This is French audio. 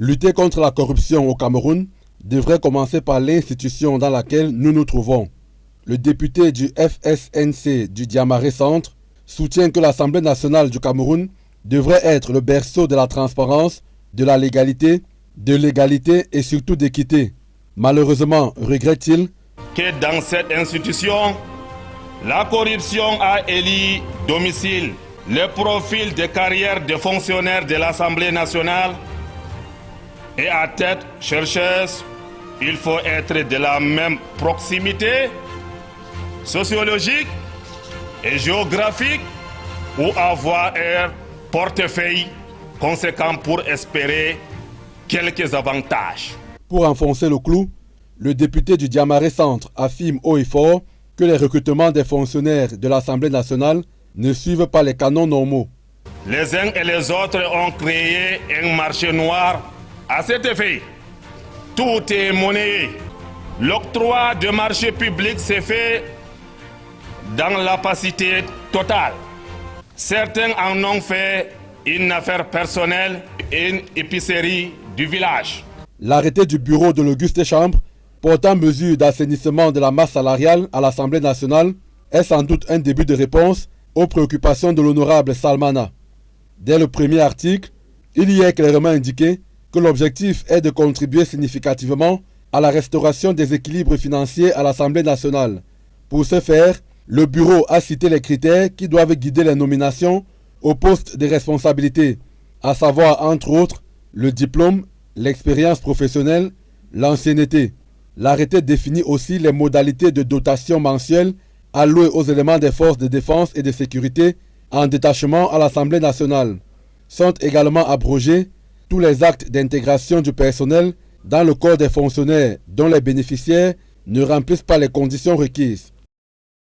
Lutter contre la corruption au Cameroun devrait commencer par l'institution dans laquelle nous nous trouvons. Le député du FSNC du Diamaré Centre soutient que l'Assemblée nationale du Cameroun devrait être le berceau de la transparence, de la légalité, de l'égalité et surtout d'équité. Malheureusement, regrette-t-il que dans cette institution, la corruption a élu domicile. Le profil de carrière des fonctionnaires de l'Assemblée nationale et à tête chercheuse, il faut être de la même proximité sociologique et géographique ou avoir un portefeuille conséquent pour espérer quelques avantages. Pour enfoncer le clou, le député du Diamaré Centre affirme haut et fort que les recrutements des fonctionnaires de l'Assemblée nationale ne suivent pas les canons normaux. Les uns et les autres ont créé un marché noir à cet effet. Tout est monnayé. L'octroi de marchés publics s'est fait dans l'opacité totale. Certains en ont fait une affaire personnelle et une épicerie du village. L'arrêté du bureau de l'Auguste Chambre portant mesure d'assainissement de la masse salariale à l'Assemblée nationale est sans doute un début de réponse aux préoccupations de l'honorable Salmana. Dès le premier article, il y est clairement indiqué que l'objectif est de contribuer significativement à la restauration des équilibres financiers à l'Assemblée nationale. Pour ce faire, le bureau a cité les critères qui doivent guider les nominations aux postes de responsabilité, à savoir entre autres le diplôme, l'expérience professionnelle, l'ancienneté. L'arrêté définit aussi les modalités de dotation mensuelle allouées aux éléments des forces de défense et de sécurité en détachement à l'Assemblée nationale. Sont également abrogés tous les actes d'intégration du personnel dans le corps des fonctionnaires dont les bénéficiaires ne remplissent pas les conditions requises.